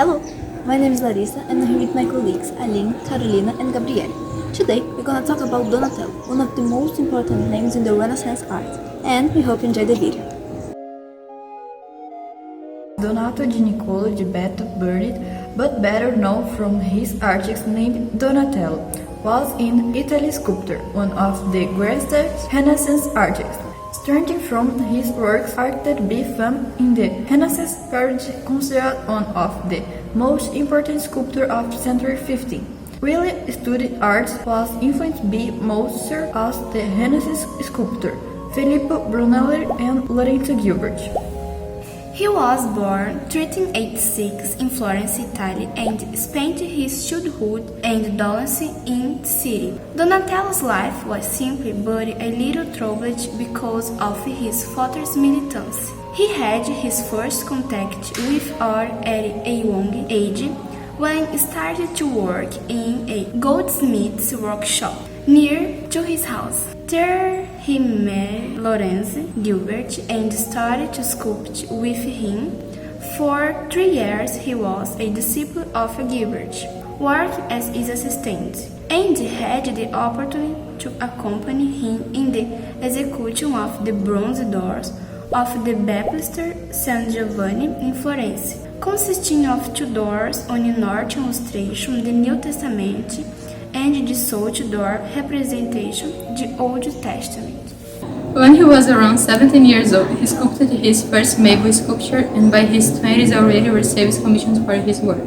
Hello, my name is Larissa and I'm here with my colleagues Aline, Carolina and Gabriele. Today we're gonna talk about Donatello, one of the most important names in the Renaissance art, and we hope you enjoy the video. Donato di Niccolò di Beto Burdi, but better known from his artist named Donatello, was in Italy sculptor, one of the greatest Renaissance artists. Starting from his works, art that became in the Renaissance period considered one of the most important sculptors of century 15. Really studied art was influenced by masters as the Renaissance sculptor Filippo Brunelleschi and Lorenzo Gilbert. He was born 1386 in Florence, Italy, and spent his childhood and adolescence in the city. Donatello's life was simple but a little troubled because of his father's militancy. He had his first contact with art at a young age when he started to work in a goldsmith's workshop near to his house. There he met Lorenzo Gilbert and started to sculpt with him. For 3 years he was a disciple of Gilbert, worked as his assistant, and had the opportunity to accompany him in the execution of the bronze doors of the Baptist San Giovanni in Florence, consisting of 2 doors on the north illustration of the New Testament and the south door representation the Old Testament. When he was around 17 years old, he sculpted his first marble sculpture and by his 20s already received commissions for his work.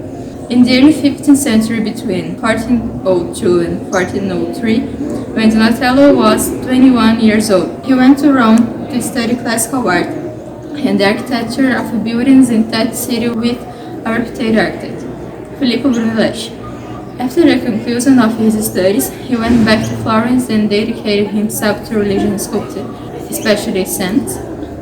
In the early 15th century, between 1402 and 1403, when Donatello was 21 years old, he went to Rome to study classical art and the architecture of buildings in that city with architect Filippo Brunelleschi. After the conclusion of his studies, he went back to Florence and dedicated himself to religious sculpture, especially saints.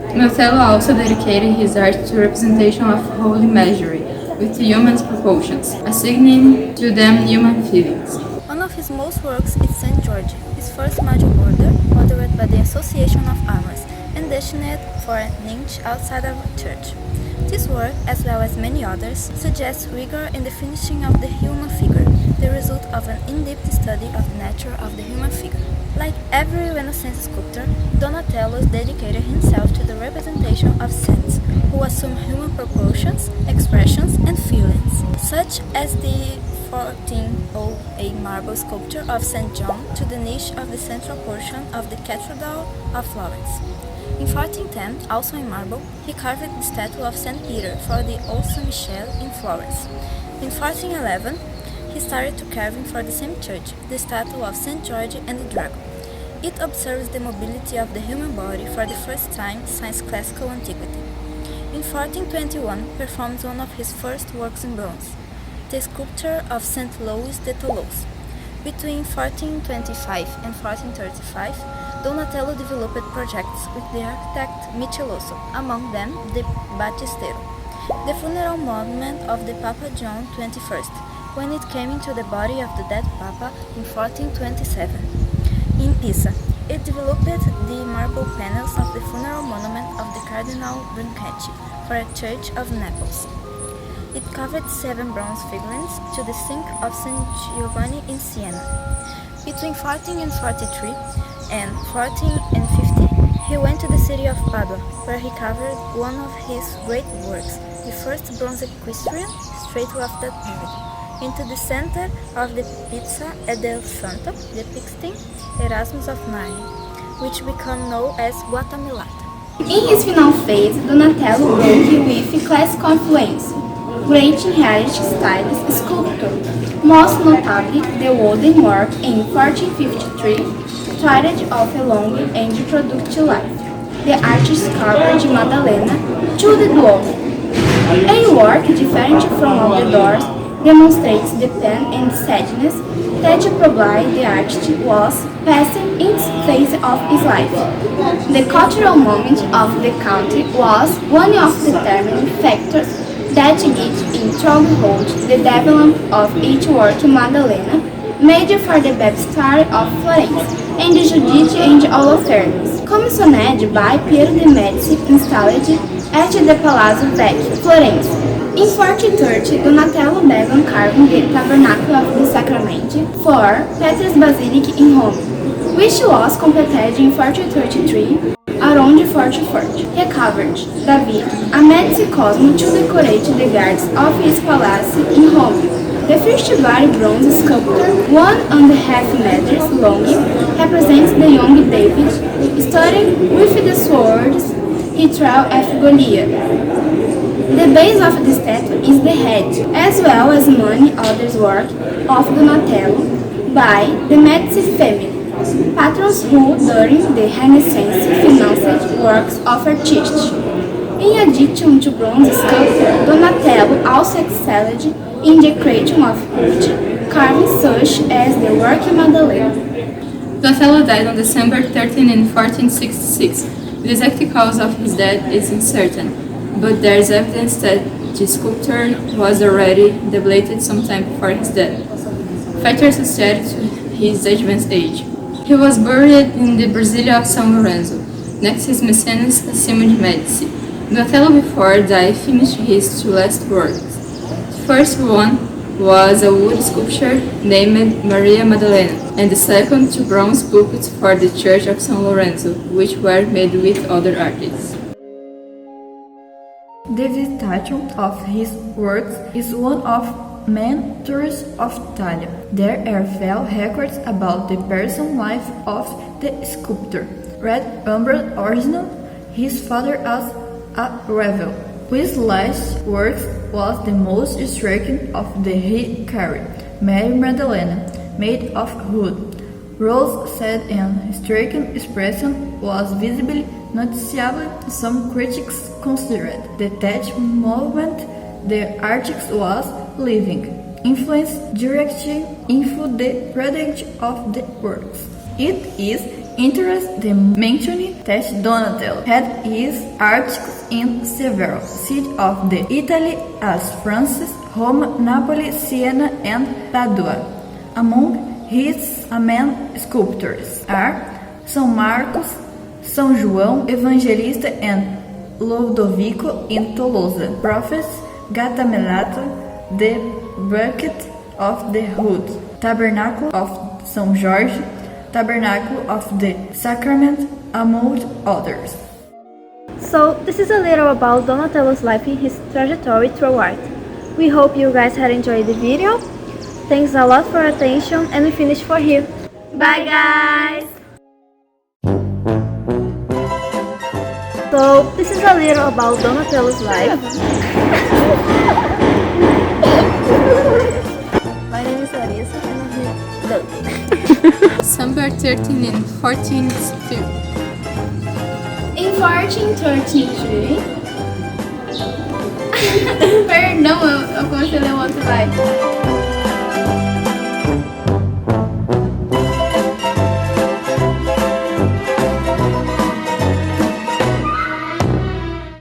Donatello also dedicated his art to representation of holy imagery with human proportions, assigning to them human feelings. One of his most works is St. George, his first major order, ordered by the Association of Armors, and destined for a niche outside of a church. This work, as well as many others, suggests rigor in the finishing of the human figure, the result of an in-depth study of the nature of the human figure. Like every Renaissance sculptor, Donatello dedicated himself to the representation of saints, who assume human proportions, expressions, and feelings, such as the 1408 marble sculpture of St. John to the niche of the central portion of the Cathedral of Florence. In 1410, also in marble, he carved the statue of St. Peter for the Old St. Michel in Florence. In 1411, he started to carving for the same church the statue of St. George and the Dragon. It observes the mobility of the human body for the first time since classical antiquity. In 1421, performs one of his first works in bronze, the sculpture of St. Louis de Toulouse. Between 1425 and 1435, Donatello developed projects with the architect Micheloso, among them the Battistero, the funeral monument of the Papa John XXI, when it came into the body of the dead Papa in 1427. In Pisa, it developed the marble panels of the funeral monument of the Cardinal Brancati for a church of Naples. It covered 7 bronze figurines to the sink of St. Giovanni in Siena. Between 1443 and 1450, he went to the city of Padua, where he covered one of his great works, the first bronze equestrian statue of that period, into the center of the Piazza del Santo, depicting Erasmus of Narnia, which became known as Guatemilata. In his final phase, Donatello worked with classical influence, creating realistic styles sculpture, most notably the wooden work in 1453, Tragedy of a Long and Productive Life. The artist carved Madalena to the Duomo. A work different from all the doors demonstrates the pain and sadness that probably the artist was passing in this phase of his life. The cultural moment of the country was one of the determining factors that gave in stronghold the development of each work Madalena, made for the Baptist of Florence, and the Judite and Holofernes, commissioned by Piero de' Medici, installed at the Palazzo Vecchio, Florence. In 1430, Donatello began carving the Tabernacle of the Sacrament for Petrus Basilica in Rome, which was completed in 1433. Around 1440, he covered David, a medicine Cosmo, to decorate the gardens of his palace in Rome. The first bloody bronze sculpture, 1.5 meters long, represents the young David, starting with the swords he threw at Goliath. The base of the statue is the head, as well as many other works of Donatello by the Medici family, patrons who, during the Renaissance, financed works of artists. In addition to bronze sculpture, Donatello also excelled in the creation of wood carving such as the work Madeleine. Donatello died on December 13 in 1466. The exact cause of his death is uncertain, but there is evidence that the sculpture was already depleted sometime before his death, factor associated to his advanced age. He was buried in the Basilica of San Lorenzo, next to his Mecenas Simone de Medici. Donatello before died finished his two last works. The first one was a wood sculpture named Maria Maddalena, and the second two bronze puppets for the Church of San Lorenzo, which were made with other artists. The visitation of his works is one of main tours of Italy. There are few records about the personal life of the sculptor. Read Umber original, his father as a rebel. His last work was the most striking of the he carried, Mary Magdalene, made of wood. Rose said an striking expression was visibly noticeable. Some critics considered the touch movement the artist was living influence directly into the product of the works. It is interesting to mention that Donatello had his articles in several cities of the Italy as France, Rome, Napoli, Siena, and Padua. Among his main sculptures are São Marcos, São João Evangelista, and Lodovico in Tolosa, Prophets, Gatamelato, the Bucket of the Hood, Tabernacle of São Jorge, Tabernacle of the Sacrament, among others. So, this is a little about Donatello's life and his trajectory through art. We hope you guys had enjoyed the video. Thanks a lot for your attention, and we finish for here. Bye guys! So, this is a little about Donatello's life. My name is Larissa, and I'm here. December 13 in 1462. In 1433. Perdão, eu comecei a ler o outro vai.